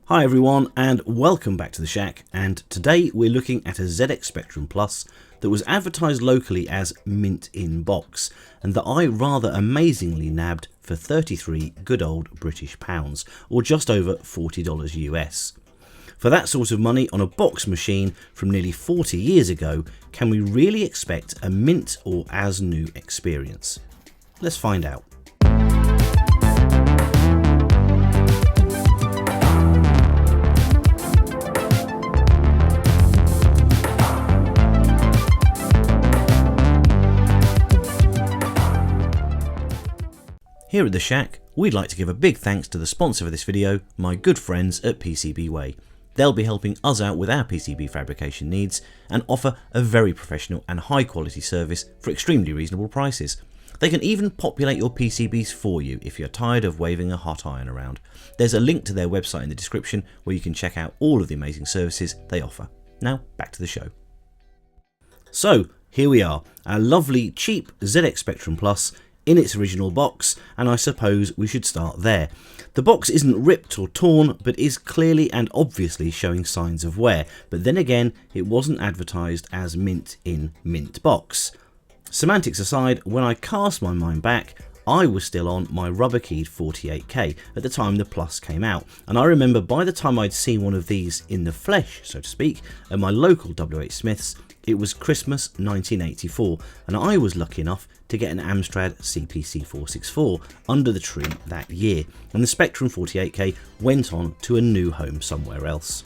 Hi everyone and welcome back to the Shack, and today we're looking at a ZX Spectrum Plus that was advertised locally as mint in box and that I rather amazingly nabbed for 33 good old British pounds, or just over $40 US. For that sort of money on a box machine from nearly 40 years ago, can we really expect a mint or as new experience? Let's find out. Here at the Shack, we'd like to give a big thanks to the sponsor of this video, my good friends at PCBWay. They'll be helping us out with our PCB fabrication needs and offer a very professional and high quality service for extremely reasonable prices. They can even populate your PCBs for you if you're tired of waving a hot iron around. There's a link to their website in the description where you can check out all of the amazing services they offer. Now back to the show. So here we are, our lovely cheap ZX Spectrum Plus in its original box, and I suppose we should start there. The box isn't ripped or torn, but is clearly and obviously showing signs of wear, but then again it wasn't advertised as mint in mint box. Semantics aside, when I cast my mind back, I was still on my rubber keyed 48K at the time the Plus came out, and I remember by the time I'd seen one of these in the flesh, so to speak, at my local WH Smith's, it was Christmas 1984, and I was lucky enough to get an Amstrad CPC 464 under the tree that year, and the Spectrum 48K went on to a new home somewhere else.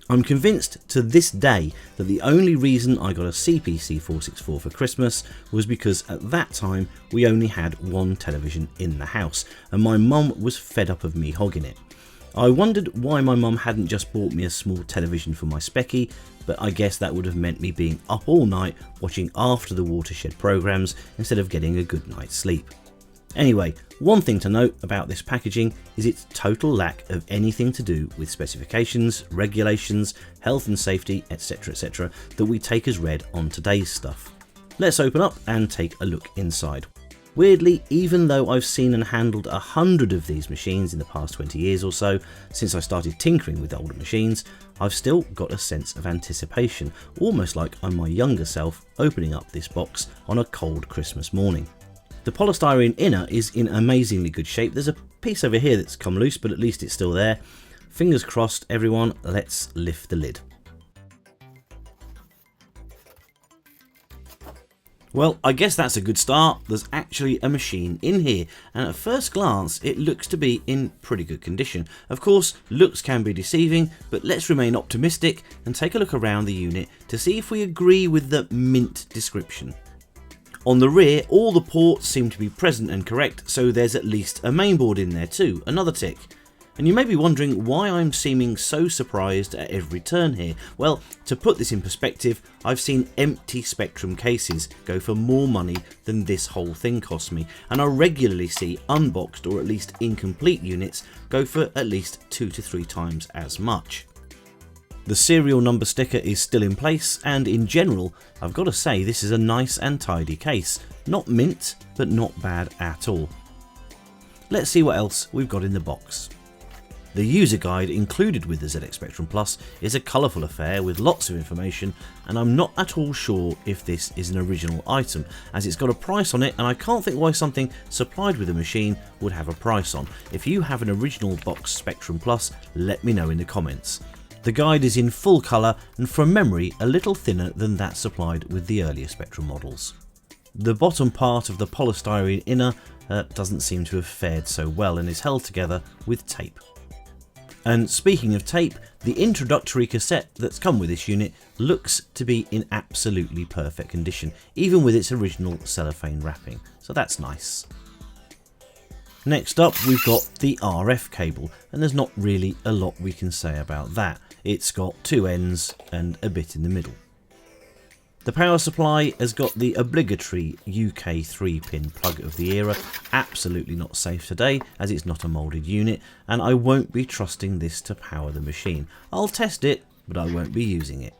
I'm convinced to this day that the only reason I got a CPC 464 for Christmas was because at that time we only had one television in the house, and my mum was fed up of me hogging it. I wondered why my mum hadn't just bought me a small television for my Specky, but I guess that would have meant me being up all night watching After the Watershed programmes instead of getting a good night's sleep. Anyway, one thing to note about this packaging is its total lack of anything to do with specifications, regulations, health and safety, etc. that we take as read on today's stuff. Let's open up and take a look inside. Weirdly, even though I've seen and handled 100 of these machines in the past 20 years or so, since I started tinkering with older machines, I've still got a sense of anticipation, almost like I'm my younger self opening up this box on a cold Christmas morning. The polystyrene inner is in amazingly good shape. There's a piece over here that's come loose, but at least it's still there. Fingers crossed, everyone, let's lift the lid. Well, I guess that's a good start. There's actually a machine in here, and at first glance it looks to be in pretty good condition. Of course, looks can be deceiving, but let's remain optimistic and take a look around the unit to see if we agree with the mint description. On the rear, all the ports seem to be present and correct, so there's at least a mainboard in there too, another tick. And you may be wondering why I'm seeming so surprised at every turn here. Well, to put this in perspective, I've seen empty Spectrum cases go for more money than this whole thing cost me, and I regularly see unboxed or at least incomplete units go for at least 2 to 3 times as much. The serial number sticker is still in place, and in general, I've got to say this is a nice and tidy case. Not mint, but not bad at all. Let's see what else we've got in the box. The user guide included with the ZX Spectrum Plus is a colourful affair with lots of information, and I'm not at all sure if this is an original item, as it's got a price on it, and I can't think why something supplied with a machine would have a price on. If you have an original box Spectrum Plus, let me know in the comments. The guide is in full colour and from memory a little thinner than that supplied with the earlier Spectrum models. The bottom part of the polystyrene inner doesn't seem to have fared so well and is held together with tape. And speaking of tape, the introductory cassette that's come with this unit looks to be in absolutely perfect condition, even with its original cellophane wrapping, so that's nice. Next up, we've got the RF cable, and there's not really a lot we can say about that. It's got 2 ends and a bit in the middle. The power supply has got the obligatory UK 3-pin plug of the era, absolutely not safe today as it's not a moulded unit, and I won't be trusting this to power the machine. I'll test it, but I won't be using it.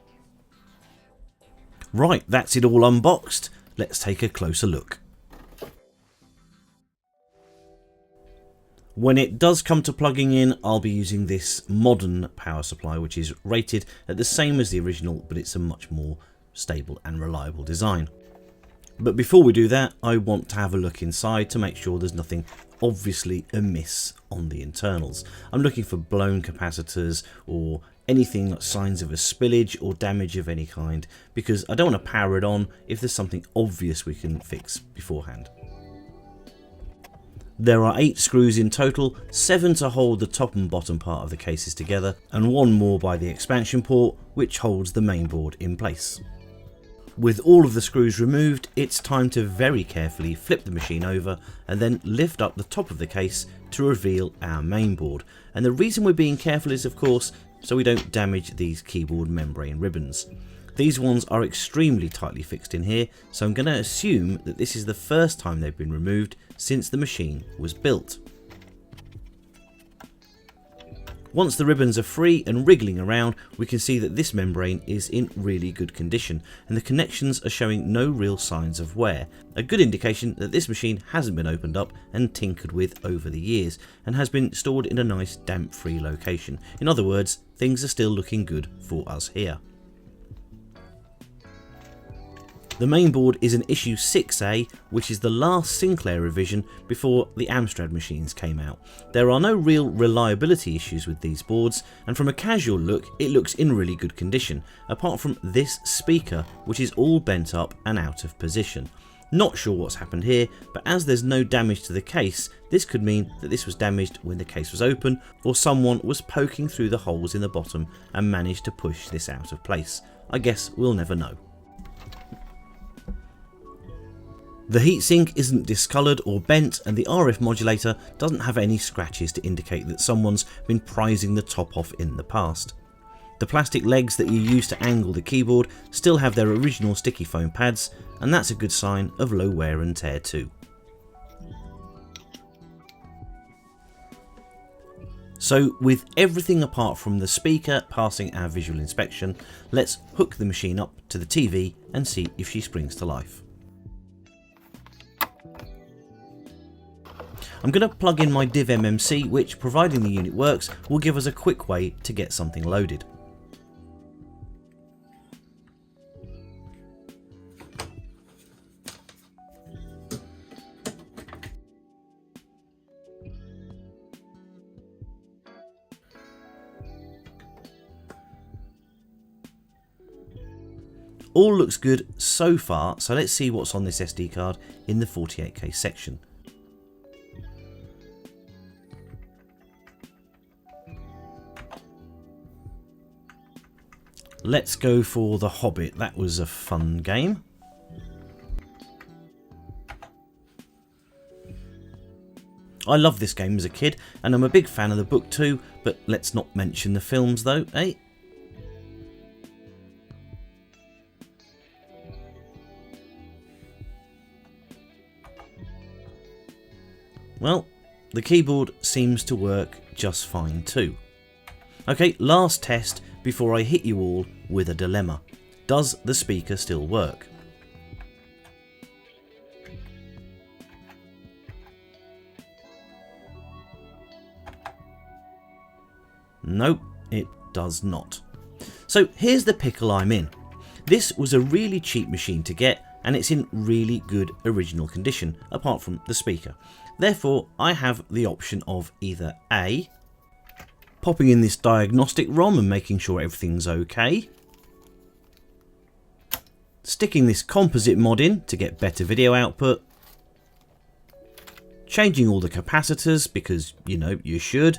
Right, that's it all unboxed. Let's take a closer look. When it does come to plugging in, I'll be using this modern power supply, which is rated at the same as the original, but it's a much more stable and reliable design. But before we do that, I want to have a look inside to make sure there's nothing obviously amiss on the internals. I'm looking for blown capacitors or anything like signs of a spillage or damage of any kind, because I don't want to power it on if there's something obvious we can fix beforehand. There are 8 screws in total, 7 to hold the top and bottom part of the cases together, and 1 more by the expansion port, which holds the main board in place. With all of the screws removed, it's time to very carefully flip the machine over and then lift up the top of the case to reveal our main board. And the reason we're being careful is, of course, so we don't damage these keyboard membrane ribbons. These ones are extremely tightly fixed in here, so I'm going to assume that this is the first time they've been removed since the machine was built. Once the ribbons are free and wriggling around, we can see that this membrane is in really good condition and the connections are showing no real signs of wear, a good indication that this machine hasn't been opened up and tinkered with over the years and has been stored in a nice damp-free location. In other words, things are still looking good for us here. The main board is an issue 6A, which is the last Sinclair revision before the Amstrad machines came out. There are no real reliability issues with these boards, and from a casual look it looks in really good condition, apart from this speaker, which is all bent up and out of position. Not sure what's happened here, but as there's no damage to the case, this could mean that this was damaged when the case was open, or someone was poking through the holes in the bottom and managed to push this out of place. I guess we'll never know. The heatsink isn't discoloured or bent, and the RF modulator doesn't have any scratches to indicate that someone's been prizing the top off in the past. The plastic legs that you use to angle the keyboard still have their original sticky foam pads, and that's a good sign of low wear and tear too. So with everything apart from the speaker passing our visual inspection, let's hook the machine up to the TV and see if she springs to life. I'm going to plug in my Div MMC, which, providing the unit works, will give us a quick way to get something loaded. All looks good so far, so let's see what's on this SD card in the 48K section. Let's go for The Hobbit. That was a fun game. I loved this game as a kid, and I'm a big fan of the book too, but let's not mention the films though, eh? Well, the keyboard seems to work just fine too. Okay, last test before I hit you all with a dilemma. Does the speaker still work? Nope, it does not. So here's the pickle I'm in. This was a really cheap machine to get, and it's in really good original condition, apart from the speaker. Therefore, I have the option of either A, popping in this diagnostic ROM and making sure everything's okay, sticking this composite mod in to get better video output, changing all the capacitors because, you know, you should,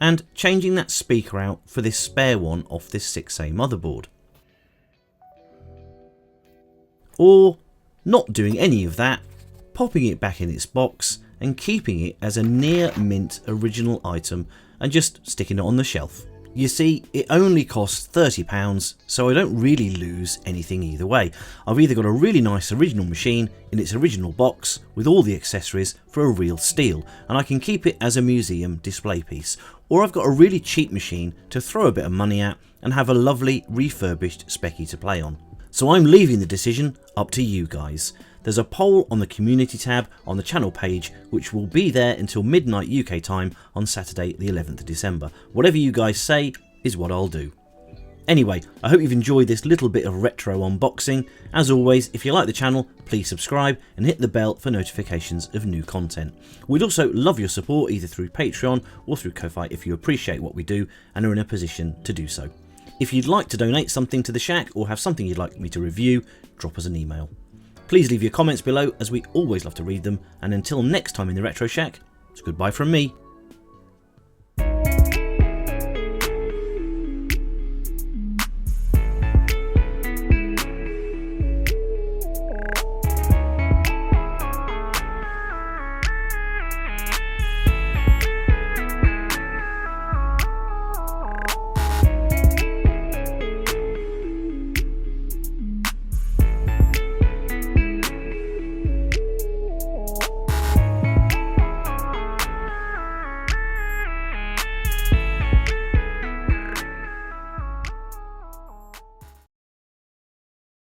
and changing that speaker out for this spare one off this 6A motherboard. Or not doing any of that, popping it back in its box and keeping it as a near mint original item and just sticking it on the shelf. You see, it only costs £30, so I don't really lose anything either way. I've either got a really nice original machine in its original box with all the accessories for a real steal, and I can keep it as a museum display piece, or I've got a really cheap machine to throw a bit of money at and have a lovely refurbished specky to play on. So I'm leaving the decision up to you guys. There's a poll on the community tab on the channel page, which will be there until midnight UK time on Saturday the 11th of December. Whatever you guys say is what I'll do. Anyway, I hope you've enjoyed this little bit of retro unboxing. As always, if you like the channel, please subscribe and hit the bell for notifications of new content. We'd also love your support either through Patreon or through Ko-Fi if you appreciate what we do and are in a position to do so. If you'd like to donate something to the Shack or have something you'd like me to review, drop us an email. Please leave your comments below as we always love to read them, and until next time in the Retro Shack, it's goodbye from me.